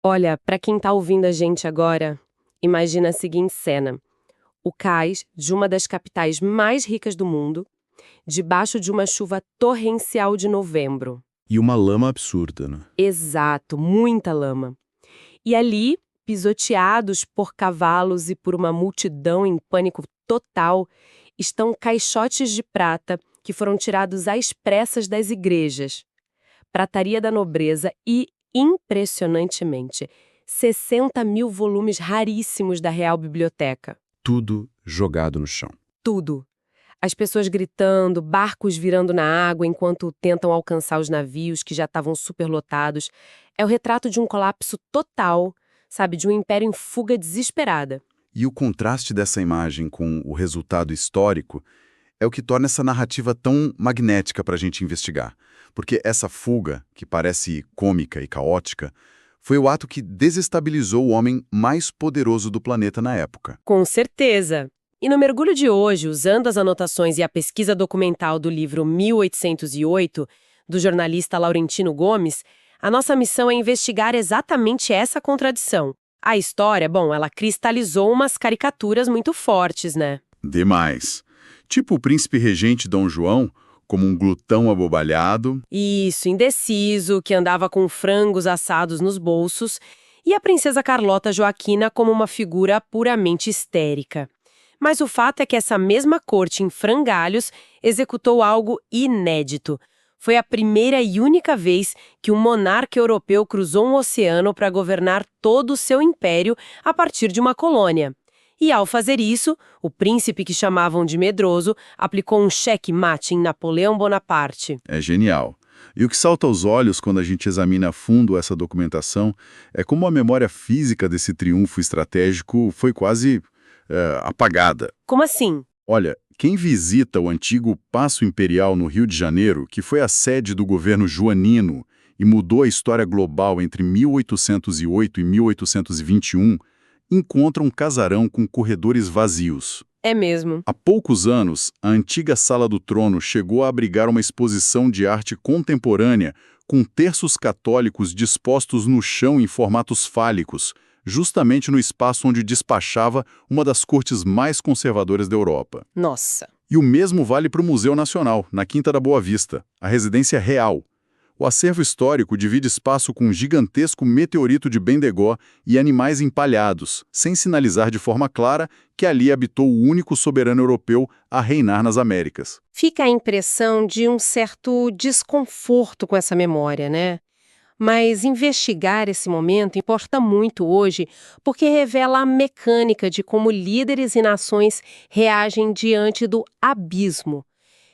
Olha, para quem tá ouvindo a gente agora, imagina a seguinte cena. O cais de uma das capitais mais ricas do mundo, debaixo de uma chuva torrencial de novembro. E uma lama absurda, né? Exato, muita lama. E ali, pisoteados por cavalos e por uma multidão em pânico total, estão caixotes de prata que foram tirados às pressas das igrejas. Prataria da nobreza e, impressionantemente, 60 mil volumes raríssimos da Real Biblioteca. Tudo jogado no chão. Tudo. As pessoas gritando, barcos virando na água enquanto tentam alcançar os navios que já estavam superlotados. É o retrato de um colapso total, sabe, de um império em fuga desesperada. E o contraste dessa imagem com o resultado histórico é o que torna essa narrativa tão magnética para a gente investigar. Porque essa fuga, que parece cômica e caótica, foi o ato que desestabilizou o homem mais poderoso do planeta na época. Com certeza. E no mergulho de hoje, usando as anotações e a pesquisa documental do livro 1808, do jornalista Laurentino Gomes, a nossa missão é investigar exatamente essa contradição. A história, bom, ela cristalizou umas caricaturas muito fortes, né? Demais. Tipo o príncipe regente Dom João, como um glutão abobalhado. Isso, indeciso, que andava com frangos assados nos bolsos, e a princesa Carlota Joaquina como uma figura puramente histérica. Mas o fato é que essa mesma corte em frangalhos executou algo inédito. Foi a primeira e única vez que um monarca europeu cruzou um oceano para governar todo o seu império a partir de uma colônia. E ao fazer isso, o príncipe que chamavam de medroso aplicou um cheque-mate em Napoleão Bonaparte. É genial. E o que salta aos olhos quando a gente examina a fundo essa documentação é como a memória física desse triunfo estratégico foi quase apagada. Como assim? Olha, quem visita o antigo Paço Imperial no Rio de Janeiro, que foi a sede do governo joanino e mudou a história global entre 1808 e 1821, encontra um casarão com corredores vazios. É mesmo. Há poucos anos, a antiga Sala do Trono chegou a abrigar uma exposição de arte contemporânea com terços católicos dispostos no chão em formatos fálicos, justamente no espaço onde despachava uma das cortes mais conservadoras da Europa. Nossa. E o mesmo vale para o Museu Nacional, na Quinta da Boa Vista, a residência real. O acervo histórico divide espaço com um gigantesco meteorito de Bendegó e animais empalhados, sem sinalizar de forma clara que ali habitou o único soberano europeu a reinar nas Américas. Fica a impressão de um certo desconforto com essa memória, né? Mas investigar esse momento importa muito hoje porque revela a mecânica de como líderes e nações reagem diante do abismo.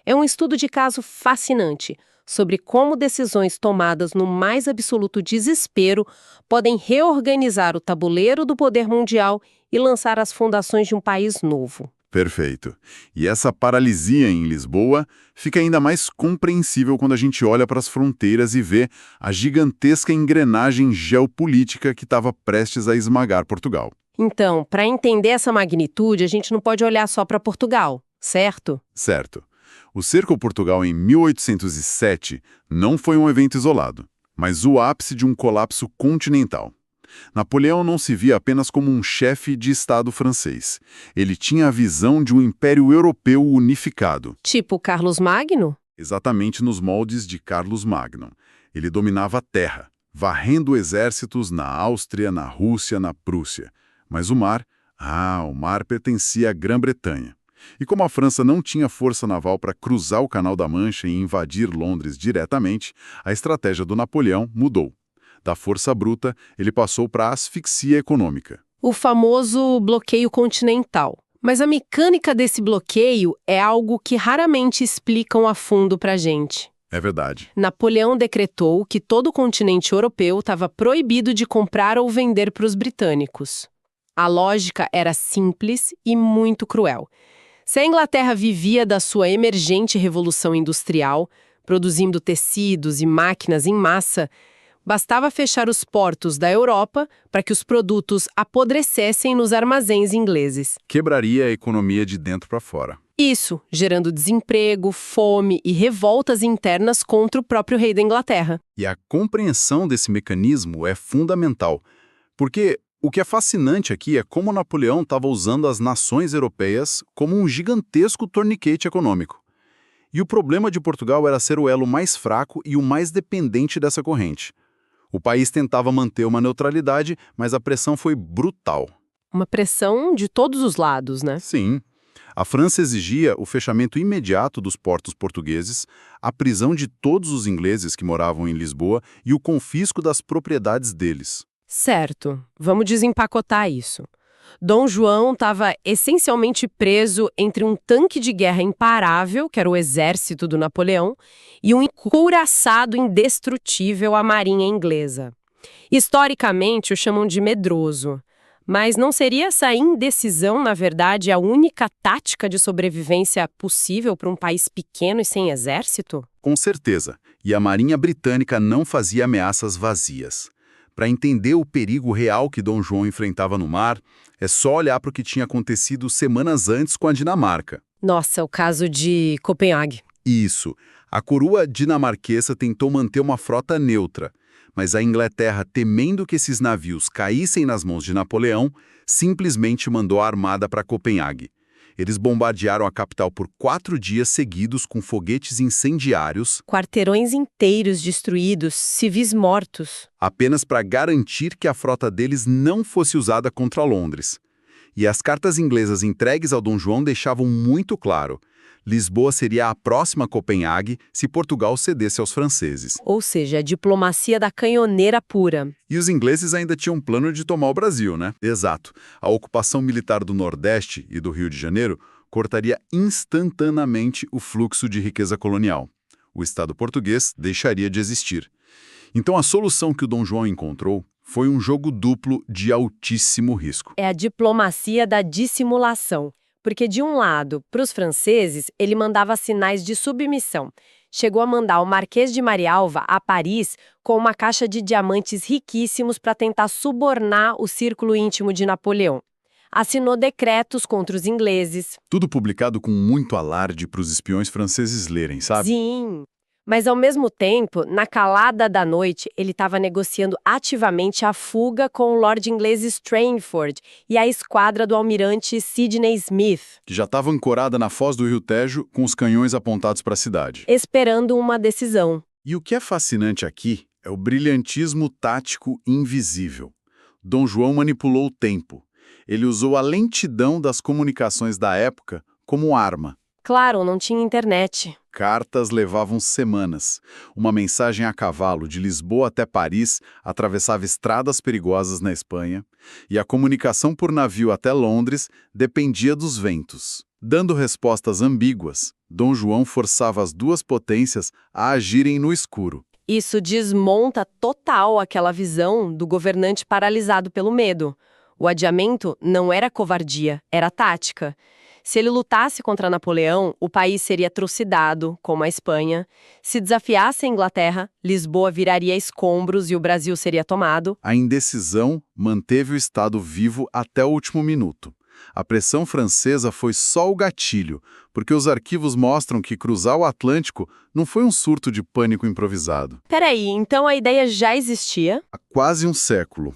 É um estudo de caso fascinante sobre como decisões tomadas no mais absoluto desespero podem reorganizar o tabuleiro do poder mundial e lançar as fundações de um país novo. Perfeito. E essa paralisia em Lisboa fica ainda mais compreensível quando a gente olha para as fronteiras e vê a gigantesca engrenagem geopolítica que estava prestes a esmagar Portugal. Então, para entender essa magnitude, a gente não pode olhar só para Portugal, certo? Certo. O cerco a Portugal em 1807 não foi um evento isolado, mas o ápice de um colapso continental. Napoleão não se via apenas como um chefe de Estado francês. Ele tinha a visão de um império europeu unificado. Tipo Carlos Magno? Exatamente nos moldes de Carlos Magno. Ele dominava a terra, varrendo exércitos na Áustria, na Rússia, na Prússia. Mas o mar pertencia à Grã-Bretanha. E como a França não tinha força naval para cruzar o Canal da Mancha e invadir Londres diretamente, a estratégia do Napoleão mudou. Da força bruta, ele passou para a asfixia econômica. O famoso bloqueio continental. Mas a mecânica desse bloqueio é algo que raramente explicam a fundo pra gente. É verdade. Napoleão decretou que todo o continente europeu estava proibido de comprar ou vender para os britânicos. A lógica era simples e muito cruel. Se a Inglaterra vivia da sua emergente revolução industrial, produzindo tecidos e máquinas em massa, bastava fechar os portos da Europa para que os produtos apodrecessem nos armazéns ingleses. Quebraria a economia de dentro para fora. Isso, gerando desemprego, fome e revoltas internas contra o próprio rei da Inglaterra. E a compreensão desse mecanismo é fundamental, Porque o que é fascinante aqui é como Napoleão estava usando as nações europeias como um gigantesco torniquete econômico. E o problema de Portugal era ser o elo mais fraco e o mais dependente dessa corrente. O país tentava manter uma neutralidade, mas a pressão foi brutal. Uma pressão de todos os lados, né? Sim. A França exigia o fechamento imediato dos portos portugueses, a prisão de todos os ingleses que moravam em Lisboa e o confisco das propriedades deles. Certo, vamos desempacotar isso. Dom João estava essencialmente preso entre um tanque de guerra imparável, que era o exército do Napoleão, e um encouraçado indestrutível, a marinha inglesa. Historicamente, o chamam de medroso. Mas não seria essa indecisão, na verdade, a única tática de sobrevivência possível para um país pequeno e sem exército? Com certeza. E a Marinha Britânica não fazia ameaças vazias. Para entender o perigo real que Dom João enfrentava no mar, é só olhar para o que tinha acontecido semanas antes com a Dinamarca. Nossa, o caso de Copenhague. Isso. A coroa dinamarquesa tentou manter uma frota neutra, mas a Inglaterra, temendo que esses navios caíssem nas mãos de Napoleão, simplesmente mandou a armada para Copenhague. Eles bombardearam a capital por 4 dias seguidos com foguetes incendiários, Quarteirões inteiros destruídos, civis mortos. apenas para garantir que a frota deles não fosse usada contra Londres. E as cartas inglesas entregues ao Dom João deixavam muito claro: Lisboa seria a próxima Copenhague se Portugal cedesse aos franceses. Ou seja, a diplomacia da canhoneira pura. E os ingleses ainda tinham um plano de tomar o Brasil, né? Exato. A ocupação militar do Nordeste e do Rio de Janeiro cortaria instantaneamente o fluxo de riqueza colonial. O Estado português deixaria de existir. Então a solução que o Dom João encontrou foi um jogo duplo de altíssimo risco. É a diplomacia da dissimulação. Porque, de um lado, para os franceses, ele mandava sinais de submissão. Chegou a mandar o Marquês de Marialva a Paris com uma caixa de diamantes riquíssimos para tentar subornar o círculo íntimo de Napoleão. Assinou decretos contra os ingleses. Tudo publicado com muito alarde para os espiões franceses lerem, sabe? Sim. Mas, ao mesmo tempo, na calada da noite, ele estava negociando ativamente a fuga com o Lord inglês Strangford e a esquadra do almirante Sidney Smith, Que já estava ancorada na foz do Rio Tejo com os canhões apontados para a cidade. esperando uma decisão. E o que é fascinante aqui é o brilhantismo tático invisível. Dom João manipulou o tempo. Ele usou a lentidão das comunicações da época como arma. Claro, não tinha internet. Cartas levavam semanas. Uma mensagem a cavalo de Lisboa até Paris atravessava estradas perigosas na Espanha, e a comunicação por navio até Londres dependia dos ventos. Dando respostas ambíguas, Dom João forçava as duas potências a agirem no escuro. Isso desmonta total aquela visão do governante paralisado pelo medo. O adiamento não era covardia, era tática. Se ele lutasse contra Napoleão, o país seria trucidado, como a Espanha. Se desafiasse a Inglaterra, Lisboa viraria escombros e o Brasil seria tomado. A indecisão manteve o Estado vivo até o último minuto. A pressão francesa foi só o gatilho, porque os arquivos mostram que cruzar o Atlântico não foi um surto de pânico improvisado. Peraí, então a ideia já existia? Há quase um século.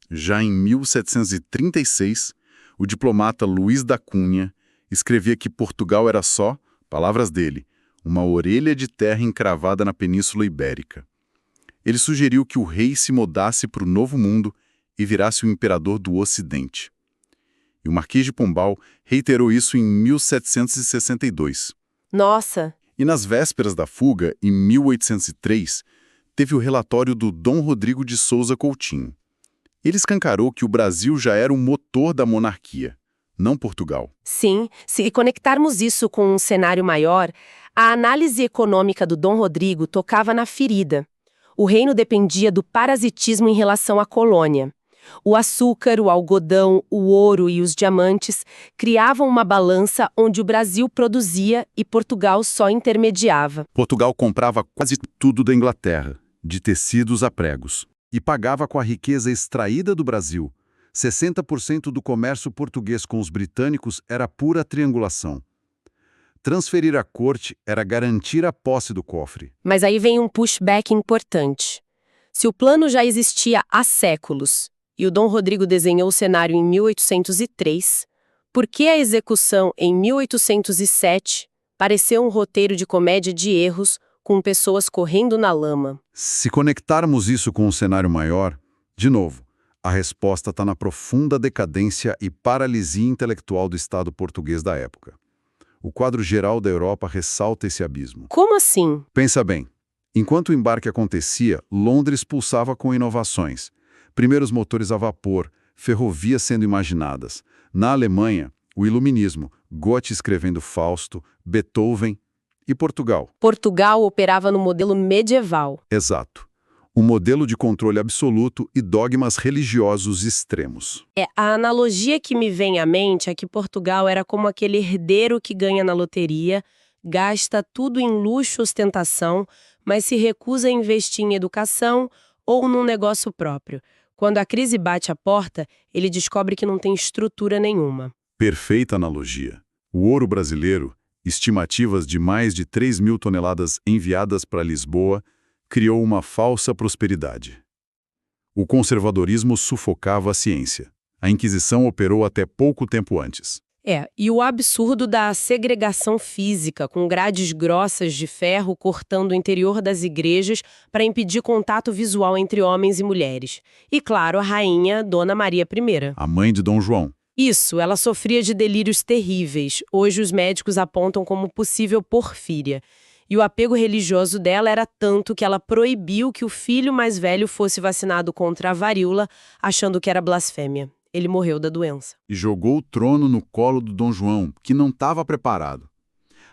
Já em 1736, o diplomata Luís da Cunha escrevia que Portugal era só, palavras dele, uma orelha de terra encravada na Península Ibérica. Ele sugeriu que o rei se mudasse para o Novo Mundo e virasse o imperador do Ocidente. E o Marquês de Pombal reiterou isso em 1762. Nossa! E nas vésperas da fuga, em 1803, teve o relatório do Dom Rodrigo de Souza Coutinho. Ele escancarou que o Brasil já era o motor da monarquia, não Portugal. Sim, se conectarmos isso com um cenário maior, a análise econômica do Dom Rodrigo tocava na ferida. O reino dependia do parasitismo em relação à colônia. O açúcar, o algodão, o ouro e os diamantes criavam uma balança onde o Brasil produzia e Portugal só intermediava. Portugal comprava quase tudo da Inglaterra, de tecidos a pregos, e pagava com a riqueza extraída do Brasil. 60% do comércio português com os britânicos era pura triangulação. Transferir a corte era garantir a posse do cofre. Mas aí vem um pushback importante. Se o plano já existia há séculos, e o Dom Rodrigo desenhou o cenário em 1803, por que a execução em 1807 pareceu um roteiro de comédia de erros com pessoas correndo na lama? Se conectarmos isso com um cenário maior, de novo, a resposta está na profunda decadência e paralisia intelectual do Estado português da época. O quadro geral da Europa ressalta esse abismo. Como assim? Pensa bem, enquanto o embarque acontecia, Londres pulsava com inovações. Primeiros motores a vapor, ferrovias sendo imaginadas. Na Alemanha, o Iluminismo, Goethe escrevendo Fausto, Beethoven e Portugal. Portugal operava no modelo medieval. Exato. Um modelo de controle absoluto e dogmas religiosos extremos. A analogia que me vem à mente é que Portugal era como aquele herdeiro que ganha na loteria, gasta tudo em luxo e ostentação, mas se recusa a investir em educação ou num negócio próprio. Quando a crise bate a porta, ele descobre que não tem estrutura nenhuma. Perfeita analogia. O ouro brasileiro, estimativas de mais de 3.000 toneladas enviadas para Lisboa, criou uma falsa prosperidade. O conservadorismo sufocava a ciência. A Inquisição operou até pouco tempo antes. E o absurdo da segregação física, com grades grossas de ferro cortando o interior das igrejas para impedir contato visual entre homens e mulheres. E, claro, a rainha Dona Maria I. A mãe de Dom João. Isso, ela sofria de delírios terríveis. Hoje os médicos apontam como possível porfíria. E o apego religioso dela era tanto que ela proibiu que o filho mais velho fosse vacinado contra a varíola, achando que era blasfêmia. Ele morreu da doença. E jogou o trono no colo do Dom João, que não estava preparado.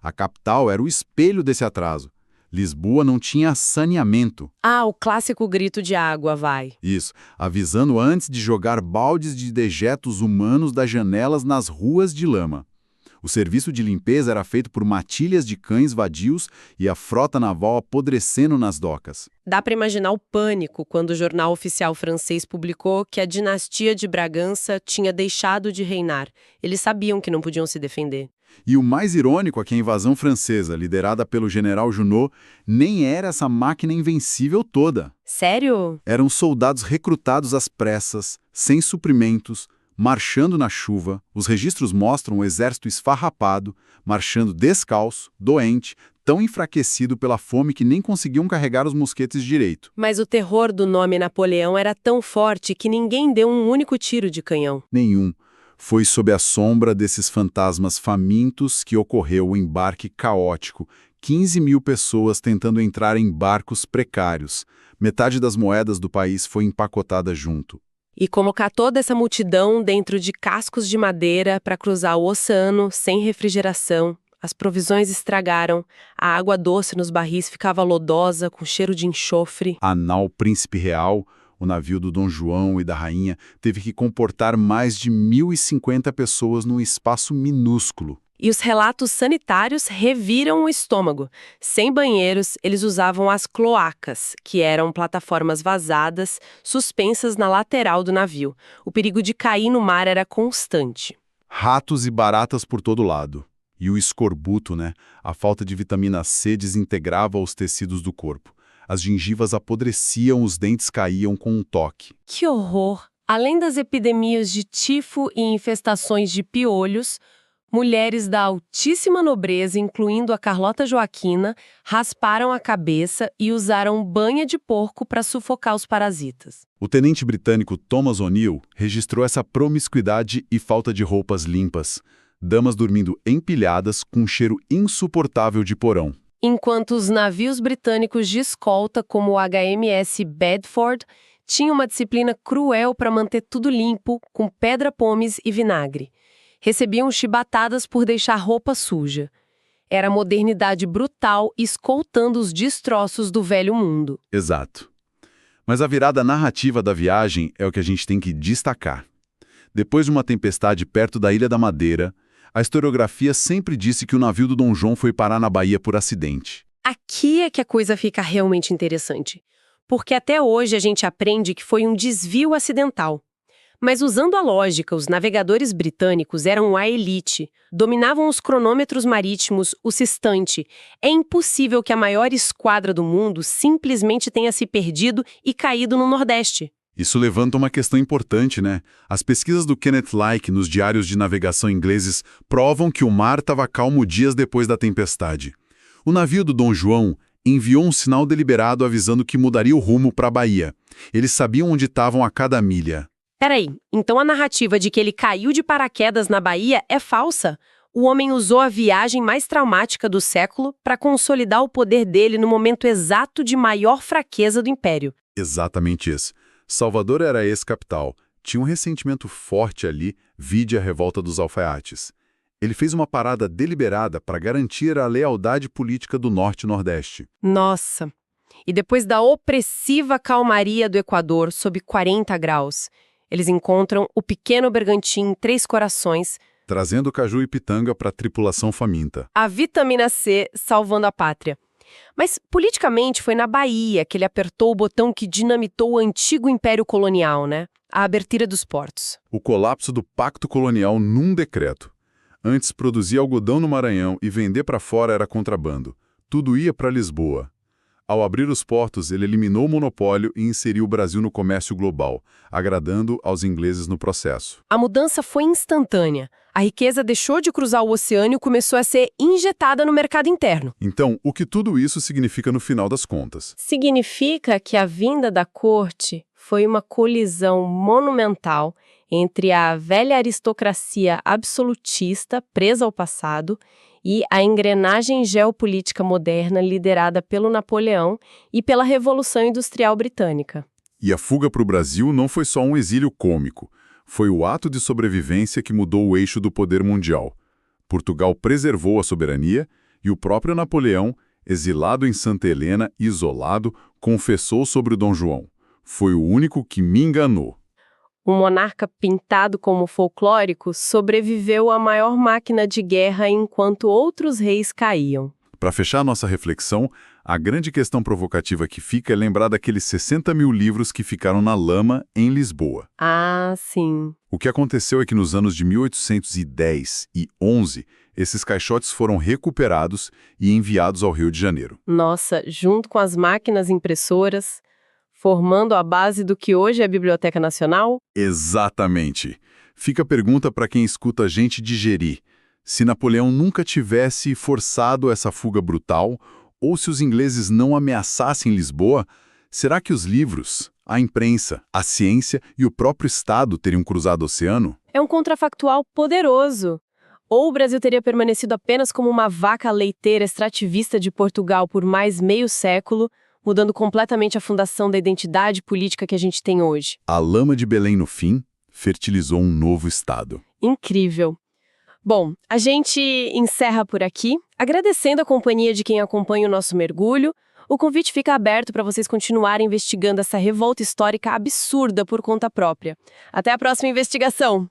A capital era o espelho desse atraso. Lisboa não tinha saneamento. O clássico grito de água, vai. Isso, avisando antes de jogar baldes de dejetos humanos das janelas nas ruas de lama. O serviço de limpeza era feito por matilhas de cães vadios e a frota naval apodrecendo nas docas. Dá para imaginar o pânico quando o jornal oficial francês publicou que a dinastia de Bragança tinha deixado de reinar. Eles sabiam que não podiam se defender. E o mais irônico é que a invasão francesa, liderada pelo general Junot, nem era essa máquina invencível toda. Sério? Eram soldados recrutados às pressas, sem suprimentos, marchando na chuva. Os registros mostram o exército esfarrapado, marchando descalço, doente, tão enfraquecido pela fome que nem conseguiam carregar os mosquetes direito. Mas o terror do nome Napoleão era tão forte que ninguém deu um único tiro de canhão. Nenhum. Foi sob a sombra desses fantasmas famintos que ocorreu o embarque caótico. 15.000 pessoas tentando entrar em barcos precários. Metade das moedas do país foi empacotada junto. E colocar toda essa multidão dentro de cascos de madeira para cruzar o oceano sem refrigeração. As provisões estragaram, a água doce nos barris ficava lodosa, com cheiro de enxofre. A nau Príncipe Real, o navio do Dom João e da Rainha, teve que comportar mais de 1.050 pessoas num espaço minúsculo. E os relatos sanitários reviram o estômago. Sem banheiros, eles usavam as cloacas, que eram plataformas vazadas, suspensas na lateral do navio. O perigo de cair no mar era constante. Ratos e baratas por todo lado. E o escorbuto, né? A falta de vitamina C desintegrava os tecidos do corpo. As gengivas apodreciam, os dentes caíam com um toque. Que horror! Além das epidemias de tifo e infestações de piolhos, mulheres da altíssima nobreza, incluindo a Carlota Joaquina, rasparam a cabeça e usaram banha de porco para sufocar os parasitas. O tenente britânico Thomas O'Neill registrou essa promiscuidade e falta de roupas limpas. Damas dormindo empilhadas com um cheiro insuportável de porão. Enquanto os navios britânicos de escolta, como o HMS Bedford, tinham uma disciplina cruel para manter tudo limpo, com pedra-pomes e vinagre. Recebiam chibatadas por deixar roupa suja. Era a modernidade brutal escoltando os destroços do velho mundo. Exato. Mas a virada narrativa da viagem é o que a gente tem que destacar. Depois de uma tempestade perto da Ilha da Madeira, a historiografia sempre disse que o navio do Dom João foi parar na Bahia por acidente. Aqui é que a coisa fica realmente interessante. Porque até hoje a gente aprende que foi um desvio acidental. Mas usando a lógica, os navegadores britânicos eram a elite, dominavam os cronômetros marítimos, o sextante. É impossível que a maior esquadra do mundo simplesmente tenha se perdido e caído no Nordeste. Isso levanta uma questão importante, né? As pesquisas do Kenneth Lake nos diários de navegação ingleses provam que o mar estava calmo dias depois da tempestade. O navio do Dom João enviou um sinal deliberado avisando que mudaria o rumo para a Bahia. Eles sabiam onde estavam a cada milha. Peraí, então a narrativa de que ele caiu de paraquedas na Bahia é falsa? O homem usou a viagem mais traumática do século para consolidar o poder dele no momento exato de maior fraqueza do Império. Exatamente isso. Salvador era ex-capital. Tinha um ressentimento forte ali, vide a revolta dos alfaiates. Ele fez uma parada deliberada para garantir a lealdade política do Norte e Nordeste. Nossa! E depois da opressiva calmaria do Equador, sob 40 graus, eles encontram o pequeno bergantim Três Corações, trazendo caju e pitanga para a tripulação faminta. A vitamina C salvando a pátria. Mas, politicamente, foi na Bahia que ele apertou o botão que dinamitou o antigo império colonial, né? A abertura dos portos. O colapso do pacto colonial num decreto. Antes, produzir algodão no Maranhão e vender para fora era contrabando. Tudo ia para Lisboa. Ao abrir os portos, ele eliminou o monopólio e inseriu o Brasil no comércio global, agradando aos ingleses no processo. A mudança foi instantânea. A riqueza deixou de cruzar o oceano e começou a ser injetada no mercado interno. Então, o que tudo isso significa no final das contas? Significa que a vinda da corte foi uma colisão monumental entre a velha aristocracia absolutista presa ao passado e a engrenagem geopolítica moderna liderada pelo Napoleão e pela Revolução Industrial Britânica. E a fuga para o Brasil não foi só um exílio cômico. Foi o ato de sobrevivência que mudou o eixo do poder mundial. Portugal preservou a soberania e o próprio Napoleão, exilado em Santa Helena, isolado, confessou sobre o Dom João. Foi o único que me enganou. Um monarca pintado como folclórico sobreviveu à maior máquina de guerra enquanto outros reis caíam. Para fechar nossa reflexão, a grande questão provocativa que fica é lembrar daqueles 60 mil livros que ficaram na lama em Lisboa. Ah, sim. O que aconteceu é que nos anos de 1810 e 11, esses caixotes foram recuperados e enviados ao Rio de Janeiro. Nossa, junto com as máquinas impressoras, formando a base do que hoje é a Biblioteca Nacional? Exatamente. Fica a pergunta para quem escuta a gente digerir. Se Napoleão nunca tivesse forçado essa fuga brutal, ou se os ingleses não ameaçassem Lisboa, será que os livros, a imprensa, a ciência e o próprio Estado teriam cruzado o oceano? É um contrafactual poderoso. Ou o Brasil teria permanecido apenas como uma vaca leiteira extrativista de Portugal por mais meio século, mudando completamente a fundação da identidade política que a gente tem hoje. A lama de Belém, no fim, fertilizou um novo Estado. Incrível. Bom, a gente encerra por aqui, agradecendo a companhia de quem acompanha o nosso mergulho. O convite fica aberto para vocês continuarem investigando essa revolta histórica absurda por conta própria. Até a próxima investigação!